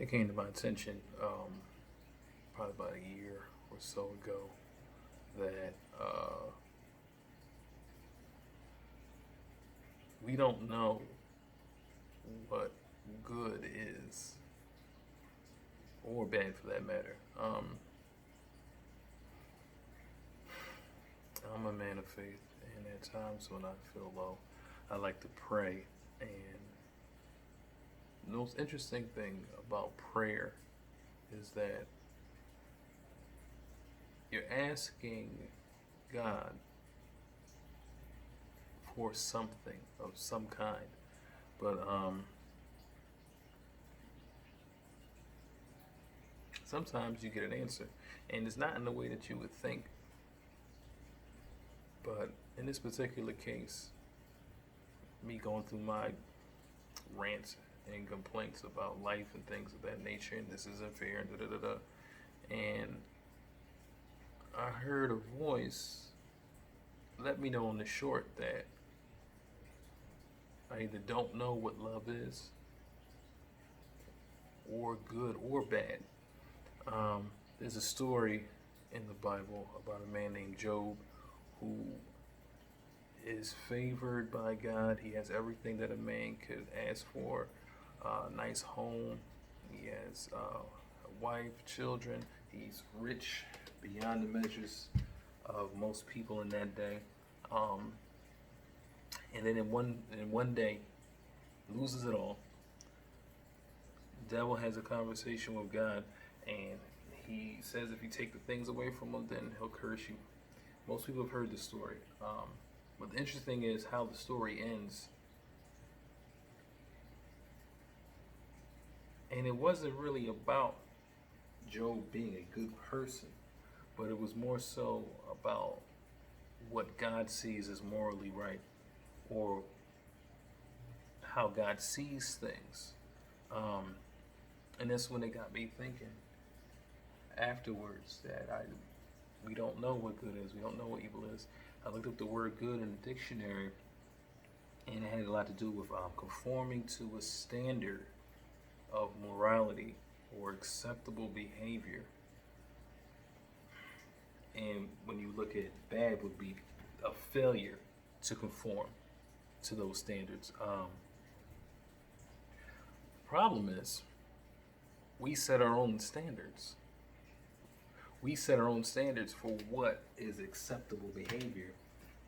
It came to my attention probably about a year or so ago that we don't know what good is, or bad for that matter. I'm a man of faith, and at times when I feel low, I like to pray. And the most interesting thing about prayer is that you're asking God for something of some kind, but sometimes you get an answer, and it's not in the way that you would think. But in this particular case, me going through my rants and complaints about life and things of that nature, and this isn't fair, and da da da da. And I heard a voice let me know in the short that I either don't know what love is, or good or bad. There's a story in the Bible about a man named Job who is favored by God. He has everything that a man could ask for, a nice home. He has a wife, children. He's rich beyond the measures of most people in that day. And then in one day, loses it all. The devil has a conversation with God, and he says if you take the things away from him, then he'll curse you. Most people have heard the story. But the interesting is how the story ends. And it wasn't really about Job being a good person, but it was more so about what God sees as morally right, or how God sees things. And that's when it got me thinking afterwards that we don't know what good is. We don't know what evil is. I looked up the word good in the dictionary, and it had a lot to do with conforming to a standard of morality or acceptable behavior. And when you look at bad, would be a failure to conform to those standards. The problem is we set our own standards. We set our own standards for what is acceptable behavior,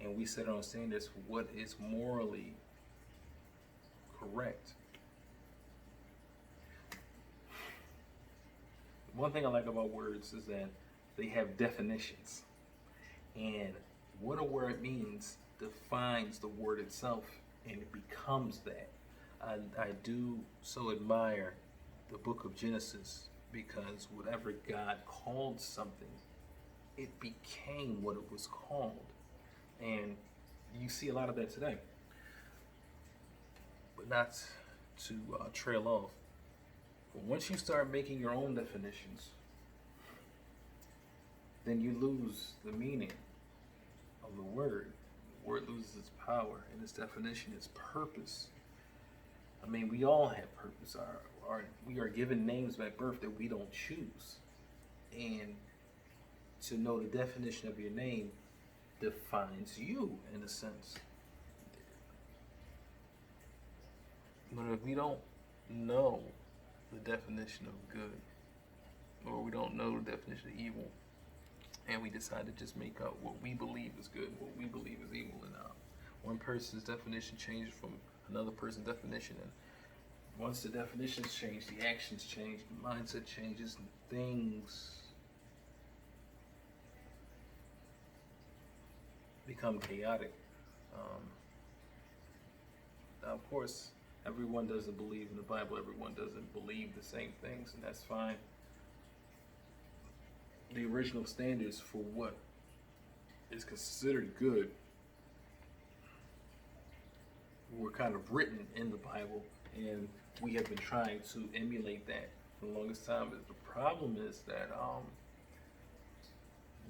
and we set our own standards for what is morally correct. One thing I like about words is that they have definitions, and what a word means defines the word itself, and it becomes that. I do so admire the book of Genesis, because whatever God called something, it became what it was called. And you see a lot of that today. But not to trail off. But once you start making your own definitions, then you lose the meaning of the word. The word loses its power, and its definition is purpose. I mean, we all have purpose. We are given names by birth that we don't choose. And to know the definition of your name defines you, in a sense. But if we don't know the definition of good, or we don't know the definition of evil, and we decide to just make up what we believe is good, what we believe is evil, and one person's definition changes from another person's definition, and once the definitions change, the actions change, the mindset changes, and things become chaotic. Now, of course, everyone doesn't believe in the Bible. Everyone doesn't believe the same things, and that's fine. The original standards for what is considered good were kind of written in the Bible, and we have been trying to emulate that for the longest time. But the problem is that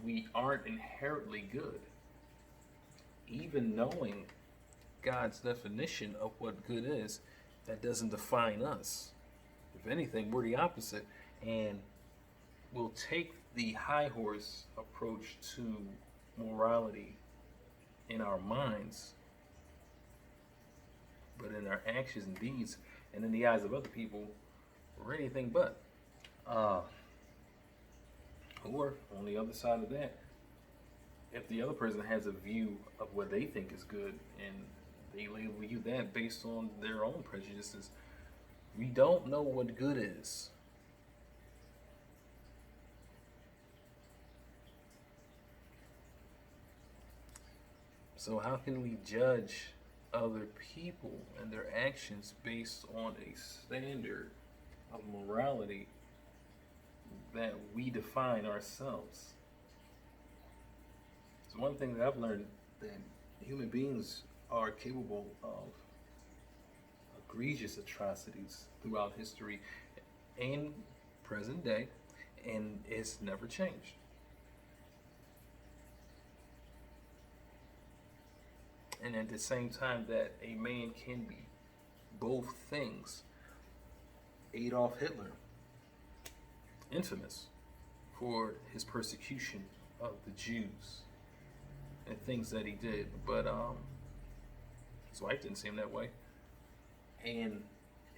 we aren't inherently good. Even knowing God's definition of what good is, that doesn't define us. If anything, we're the opposite, and we'll take the high horse approach to morality in our minds, but in our actions and deeds, and in the eyes of other people, we're anything but. Uh, or on the other side of that, if the other person has a view of what they think is good and they label you that based on their own prejudices, we don't know what good is. So, how can we judge other people and their actions based on a standard of morality that we define ourselves? So, one thing that I've learned that human beings are capable of egregious atrocities throughout history and present day, and it's never changed. And at the same time, that a man can be both things. Adolf Hitler, infamous for his persecution of the Jews and things that he did, but his wife didn't see him that way. And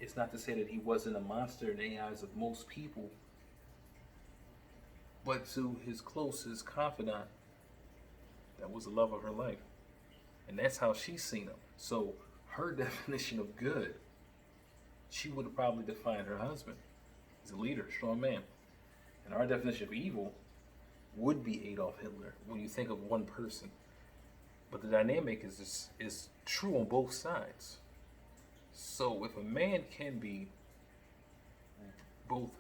it's not to say that he wasn't a monster in the eyes of most people, but to his closest confidant, that was the love of her life. And that's how she's seen him. So her definition of good, she would have probably defined her husband as a leader, strong man. And our definition of evil would be Adolf Hitler when you think of one person. But the dynamic is true on both sides. So if a man can be both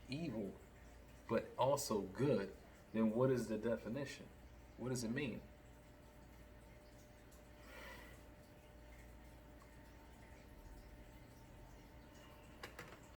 evil but also good, then what is the definition? What does it mean?